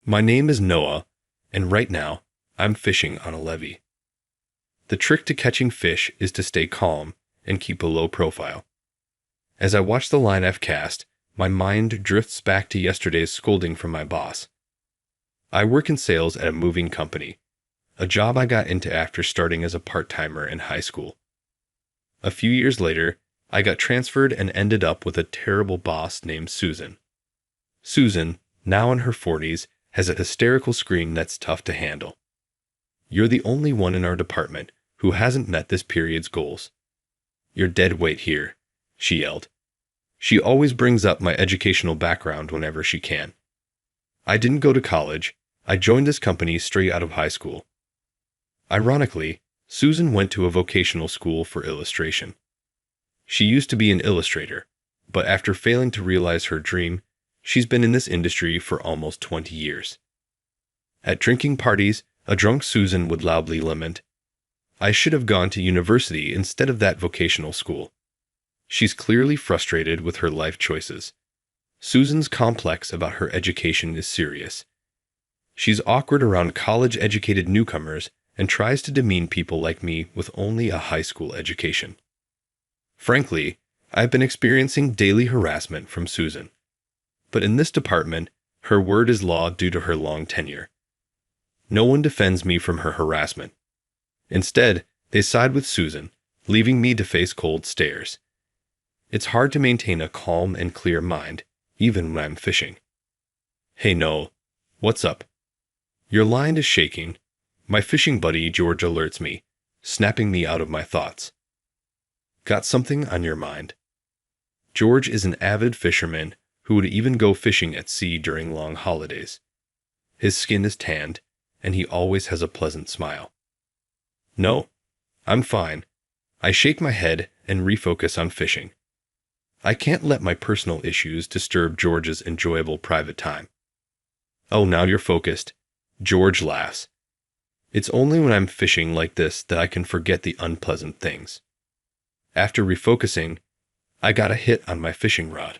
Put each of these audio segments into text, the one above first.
My name is Noah, and right now, I'm fishing on a levee. The trick to catching fish is to stay calm and keep a low profile. As I watch the line I've cast, my mind drifts back to yesterday's scolding from my boss. I work in sales at a moving company, a job I got into after starting as a part-timer in high school. A few years later, I got transferred and ended up with a terrible boss named Susan. Susan, now in her 40s, has a hysterical scream that's tough to handle. You're the only one in our department who hasn't met this period's goals. You're dead weight here, she yelled. She always brings up my educational background whenever she can. I didn't go to college. I joined this company straight out of high school. Ironically, Susan went to a vocational school for illustration. She used to be an illustrator, but after failing to realize her dream, she's been in this industry for almost 20 years. At drinking parties, a drunk Susan would loudly lament, "I should have gone to university instead of that vocational school." She's clearly frustrated with her life choices. Susan's complex about her education is serious. She's awkward around college-educated newcomers and tries to demean people like me with only a high school education. Frankly, I've been experiencing daily harassment from Susan. But in this department, her word is law due to her long tenure. No one defends me from her harassment. Instead, they side with Susan, leaving me to face cold stares. It's hard to maintain a calm and clear mind, even when I'm fishing. "Hey Noel, what's up?" Your line is shaking. My fishing buddy George alerts me, snapping me out of my thoughts. Got something on your mind? George is an avid fisherman who would even go fishing at sea during long holidays. His skin is tanned, and he always has a pleasant smile. No, I'm fine. I shake my head and refocus on fishing. I can't let my personal issues disturb George's enjoyable private time. Oh, now you're focused. George laughs. It's only when I'm fishing like this that I can forget the unpleasant things. After refocusing, I got a hit on my fishing rod.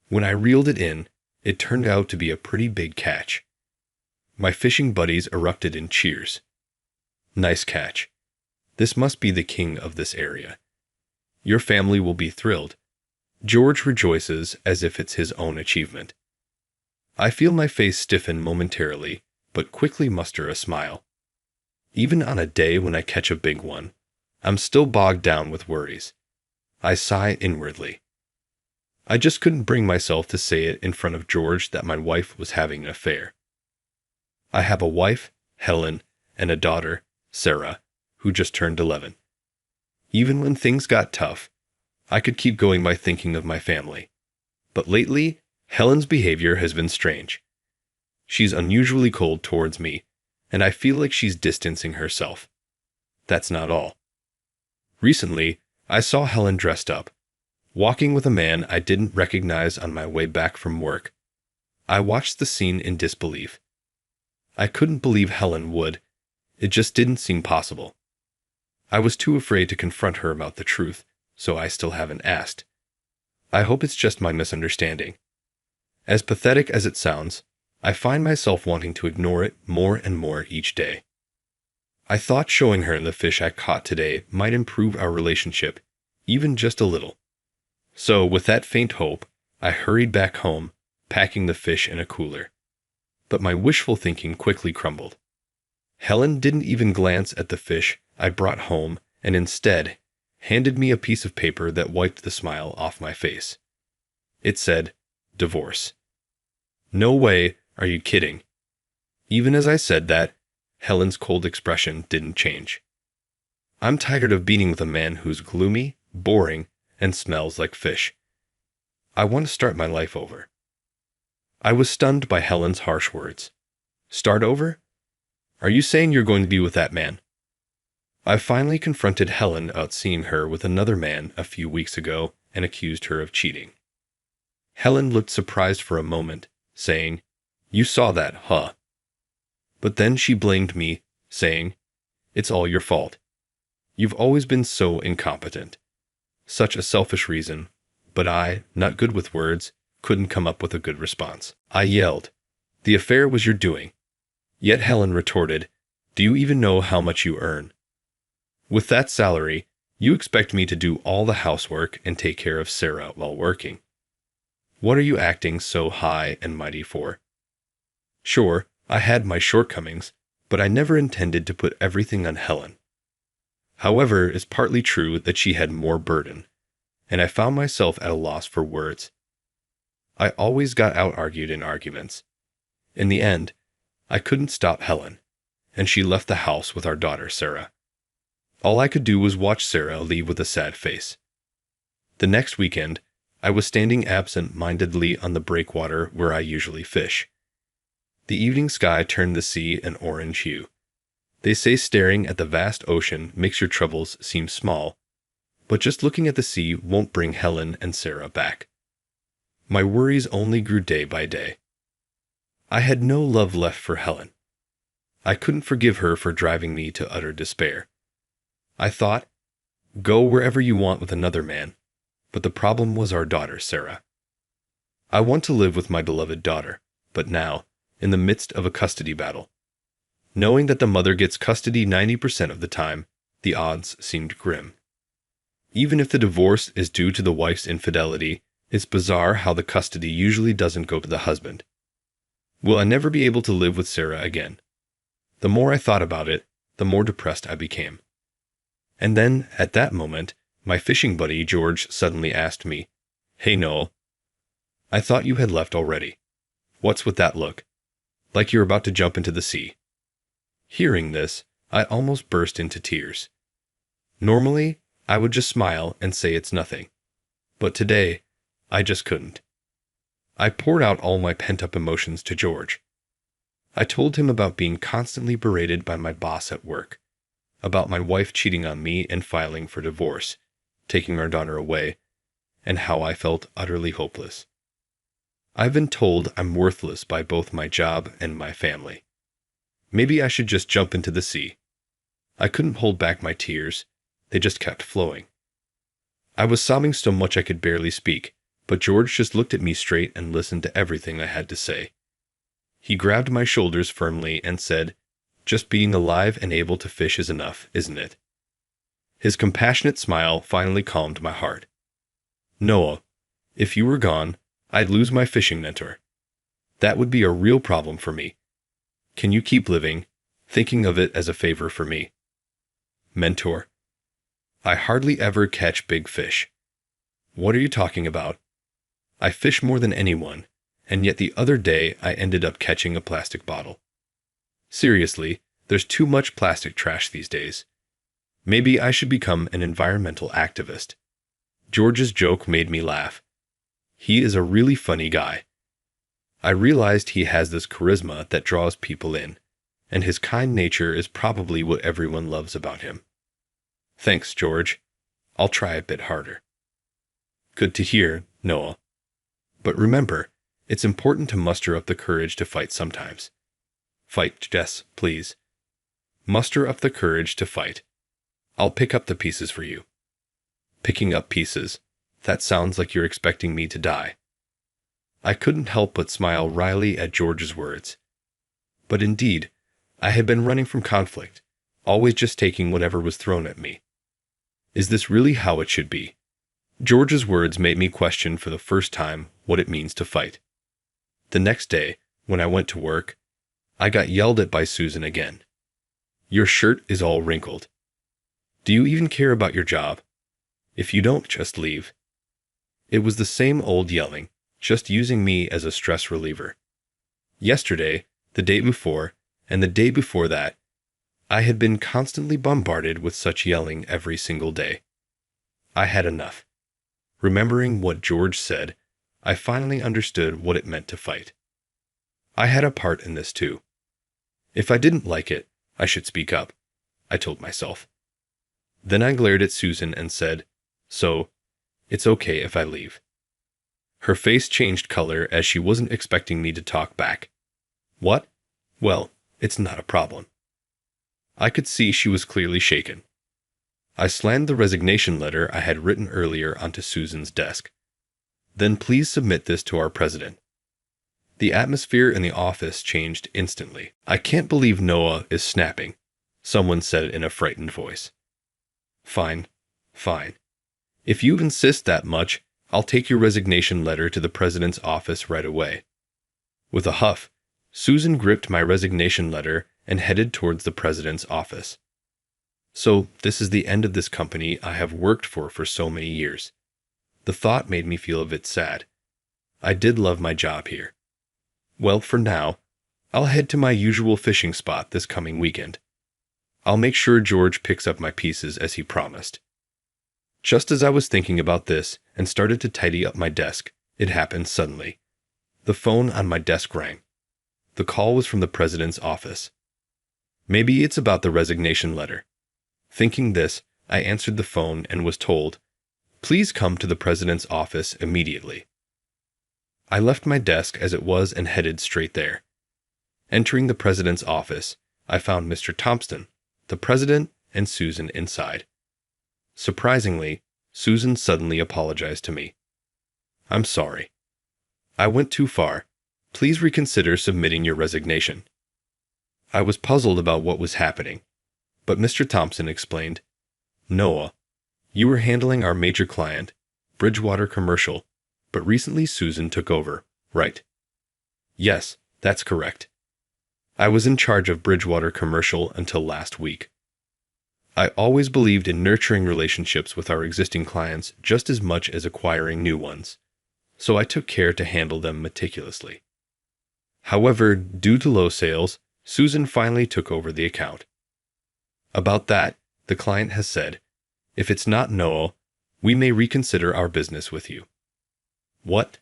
When I reeled it in, it turned out to be a pretty big catch. My fishing buddies erupted in cheers. Nice catch. This must be the king of this area. Your family will be thrilled. George rejoices as if it's his own achievement. I feel my face stiffen momentarily, but quickly muster a smile. Even on a day when I catch a big one, I'm still bogged down with worries. I sigh inwardly. I just couldn't bring myself to say it in front of George that my wife was having an affair. I have a wife, Helen, and a daughter, Sarah, who just turned 11. Even when things got tough, I could keep going by thinking of my family. But lately, Helen's behavior has been strange. She's unusually cold towards me, and I feel like she's distancing herself. That's not all. Recently, I saw Helen dressed up, walking with a man I didn't recognize on my way back from work. I watched the scene in disbelief. I couldn't believe Helen would. It just didn't seem possible. I was too afraid to confront her about the truth, so I still haven't asked. I hope it's just my misunderstanding. As pathetic as it sounds, I find myself wanting to ignore it more and more each day. I thought showing her the fish I caught today might improve our relationship, even just a little. So, with that faint hope, I hurried back home, packing the fish in a cooler. But my wishful thinking quickly crumbled. Helen didn't even glance at the fish I brought home and instead handed me a piece of paper that wiped the smile off my face. It said, "Divorce." No way, are you kidding? Even as I said that, Helen's cold expression didn't change. I'm tired of being with a man who's gloomy, boring, and smells like fish. I want to start my life over. I was stunned by Helen's harsh words. Start over? Are you saying you're going to be with that man? I finally confronted Helen about seeing her with another man a few weeks ago and accused her of cheating. Helen looked surprised for a moment, saying, "You saw that, huh?" But then she blamed me, saying, "It's all your fault. You've always been so incompetent." Such a selfish reason, but I, not good with words, couldn't come up with a good response. I yelled, The affair was your doing. Yet Helen retorted, "Do you even know how much you earn? With that salary, you expect me to do all the housework and take care of Sarah while working. What are you acting so high and mighty for?" Sure, I had my shortcomings, but I never intended to put everything on Helen. However, it's partly true that she had more burden, and I found myself at a loss for words. I always got out-argued in arguments. In the end, I couldn't stop Helen, and she left the house with our daughter Sarah. All I could do was watch Sarah leave with a sad face. The next weekend, I was standing absent-mindedly on the breakwater where I usually fish. The evening sky turned the sea an orange hue. They say staring at the vast ocean makes your troubles seem small, but just looking at the sea won't bring Helen and Sarah back. My worries only grew day by day. I had no love left for Helen. I couldn't forgive her for driving me to utter despair. I thought, go wherever you want with another man, but the problem was our daughter Sarah. I want to live with my beloved daughter, but now, in the midst of a custody battle, knowing that the mother gets custody 90% of the time, the odds seemed grim. Even if the divorce is due to the wife's infidelity, it's bizarre how the custody usually doesn't go to the husband. Will I never be able to live with Sarah again? The more I thought about it, the more depressed I became. And then, at that moment, my fishing buddy George suddenly asked me, "Hey Noel, I thought you had left already. What's with that look? Like you're about to jump into the sea." Hearing this, I almost burst into tears. Normally, I would just smile and say it's nothing. But today, I just couldn't. I poured out all my pent-up emotions to George. I told him about being constantly berated by my boss at work, about my wife cheating on me and filing for divorce, taking our daughter away, and how I felt utterly hopeless. I've been told I'm worthless by both my job and my family. Maybe I should just jump into the sea. I couldn't hold back my tears. They just kept flowing. I was sobbing so much I could barely speak, but George just looked at me straight and listened to everything I had to say. He grabbed my shoulders firmly and said, "Just being alive and able to fish is enough, isn't it?" His compassionate smile finally calmed my heart. "Noah, if you were gone, I'd lose my fishing mentor. That would be a real problem for me. Can you keep living, thinking of it as a favor for me?" Mentor. I hardly ever catch big fish. What are you talking about? I fish more than anyone, and yet the other day I ended up catching a plastic bottle. Seriously, there's too much plastic trash these days. Maybe I should become an environmental activist. George's joke made me laugh. He is a really funny guy. I realized he has this charisma that draws people in, and his kind nature is probably what everyone loves about him. Thanks, George. I'll try a bit harder. Good to hear, Noah. But remember, it's important to muster up the courage to fight sometimes. Fight, Jess, please. Muster up the courage to fight. I'll pick up the pieces for you. Picking up pieces. That sounds like you're expecting me to die. I couldn't help but smile wryly at George's words. But indeed, I had been running from conflict, always just taking whatever was thrown at me. Is this really how it should be? George's words made me question for the first time what it means to fight. The next day, when I went to work, I got yelled at by Susan again. "Your shirt is all wrinkled. Do you even care about your job? If you don't, just leave." It was the same old yelling, just using me as a stress reliever. Yesterday, the day before, and the day before that, I had been constantly bombarded with such yelling every single day. I had enough. Remembering what George said, I finally understood what it meant to fight. I had a part in this too. If I didn't like it, I should speak up, I told myself. Then I glared at Susan and said, "So, it's okay if I leave." Her face changed color as she wasn't expecting me to talk back. "What? Well, it's not a problem." I could see she was clearly shaken. I slammed the resignation letter I had written earlier onto Susan's desk. "Then please submit this to our president." The atmosphere in the office changed instantly. "I can't believe Noah is snapping," someone said in a frightened voice. "Fine, fine. If you insist that much, I'll take your resignation letter to the president's office right away." With a huff, Susan gripped my resignation letter and headed towards the president's office. So, this is the end of this company I have worked for so many years. The thought made me feel a bit sad. I did love my job here. Well, for now, I'll head to my usual fishing spot this coming weekend. I'll make sure George picks up my pieces as he promised. Just as I was thinking about this and started to tidy up my desk, it happened suddenly. The phone on my desk rang. The call was from the president's office. Maybe it's about the resignation letter. Thinking this, I answered the phone and was told, "Please come to the president's office immediately." I left my desk as it was and headed straight there. Entering the president's office, I found Mr. Thompson, the president, and Susan inside. Surprisingly, Susan suddenly apologized to me. "I'm sorry. I went too far. Please reconsider submitting your resignation." I was puzzled about what was happening, but Mr. Thompson explained, "Noah, you were handling our major client, Bridgewater Commercial, but recently Susan took over, right?" "Yes, that's correct. I was in charge of Bridgewater Commercial until last week. I always believed in nurturing relationships with our existing clients just as much as acquiring new ones, so I took care to handle them meticulously. However, due to low sales, Susan finally took over the account. About that, the client has said, 'If it's not Noah, we may reconsider our business with you.'" "What?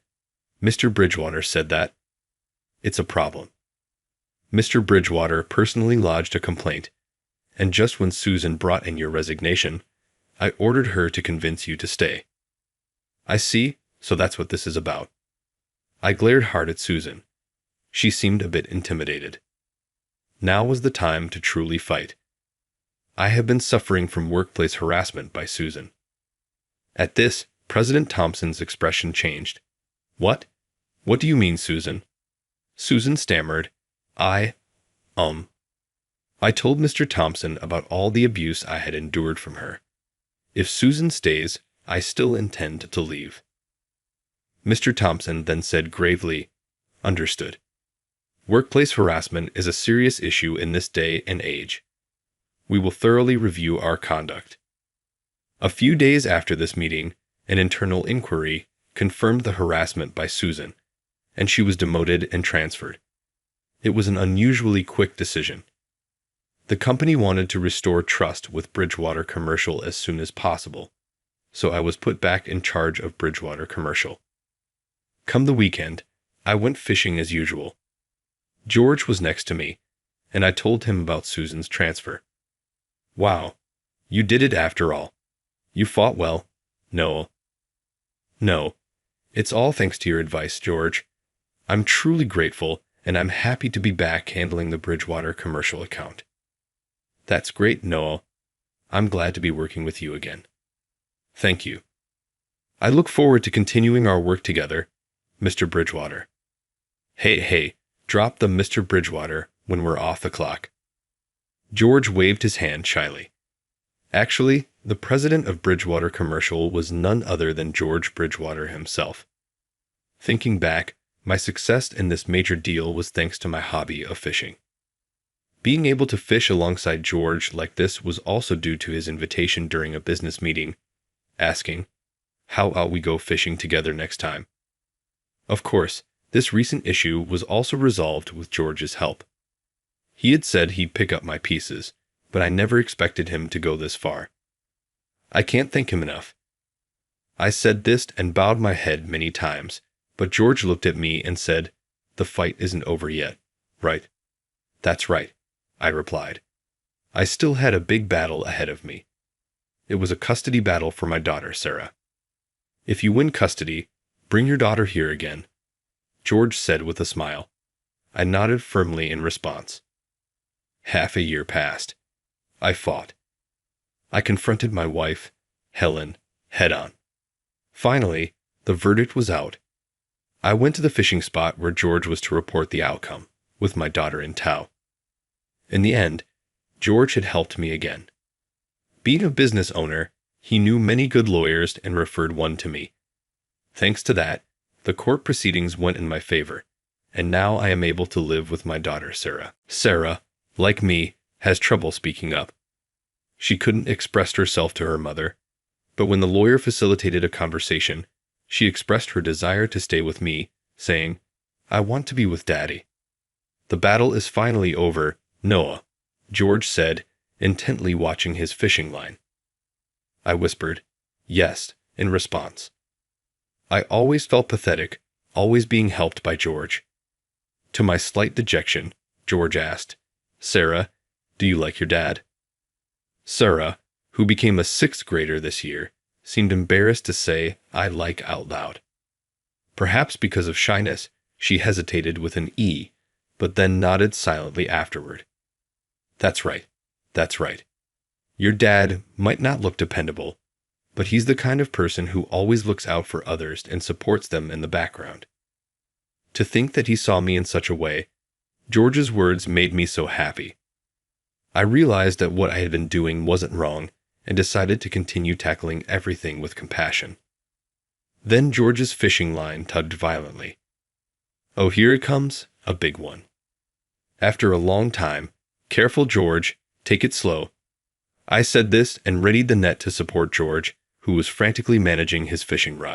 Mr. Bridgewater said that?" "It's a problem. Mr. Bridgewater personally lodged a complaint, and just when Susan brought in your resignation, I ordered her to convince you to stay." "I see, so that's what this is about." I glared hard at Susan. She seemed a bit intimidated. Now was the time to truly fight. I have been suffering from workplace harassment by Susan. At this, President Thompson's expression changed. "What? What do you mean, Susan?" Susan stammered, I told Mr. Thompson about all the abuse I had endured from her. If Susan stays, I still intend to leave." Mr. Thompson then said gravely, "Understood. Workplace harassment is a serious issue in this day and age. We will thoroughly review our conduct." A few days after this meeting, an internal inquiry confirmed the harassment by Susan, and she was demoted and transferred. It was an unusually quick decision. The company wanted to restore trust with Bridgewater Commercial as soon as possible, so I was put back in charge of Bridgewater Commercial. Come the weekend, I went fishing as usual. George was next to me, and I told him about Susan's transfer. "Wow, you did it after all. You fought well, Noah." "No, it's all thanks to your advice, George. I'm truly grateful, and I'm happy to be back handling the Bridgewater Commercial account." "That's great, Noah. I'm glad to be working with you again." "Thank you. I look forward to continuing our work together, Mr. Bridgewater." Hey, drop the Mr. Bridgewater when we're off the clock." George waved his hand shyly. Actually, the president of Bridgewater Commercial was none other than George Bridgewater himself. Thinking back, my success in this major deal was thanks to my hobby of fishing. Being able to fish alongside George like this was also due to his invitation during a business meeting, asking, "How ought we go fishing together next time?" Of course, this recent issue was also resolved with George's help. He had said he'd pick up my pieces, but I never expected him to go this far. I can't thank him enough. I said this and bowed my head many times, but George looked at me and said, "The fight isn't over yet, right?" "That's right," I replied. I still had a big battle ahead of me. It was a custody battle for my daughter, Sarah. "If you win custody, bring your daughter here again," George said with a smile. I nodded firmly in response. Half a year passed. I fought. I confronted my wife, Helen, head-on. Finally, the verdict was out. I went to the fishing spot where George was to report the outcome, with my daughter in tow. In the end, George had helped me again. Being a business owner, he knew many good lawyers and referred one to me. Thanks to that, the court proceedings went in my favor, and now I am able to live with my daughter, Sarah. Sarah, like me, has trouble speaking up. She couldn't express herself to her mother, but when the lawyer facilitated a conversation, she expressed her desire to stay with me, saying, "I want to be with Daddy." "The battle is finally over, Noah," George said, intently watching his fishing line. I whispered, "Yes," in response. I always felt pathetic, always being helped by George. To my slight dejection, George asked, "Sarah, do you like your dad?" Sarah, who became a sixth grader this year, seemed embarrassed to say "I like" out loud. Perhaps because of shyness, she hesitated with an E, but then nodded silently afterward. That's right. That's right. Your dad might not look dependable, but he's the kind of person who always looks out for others and supports them in the background." To think that he saw me in such a way, George's words made me so happy. I realized that what I had been doing wasn't wrong and decided to continue tackling everything with compassion. Then George's fishing line tugged violently. Oh, here it comes, a big one. After a long time, "Careful, George, take it slow." I said this and readied the net to support George, who was frantically managing his fishing rod.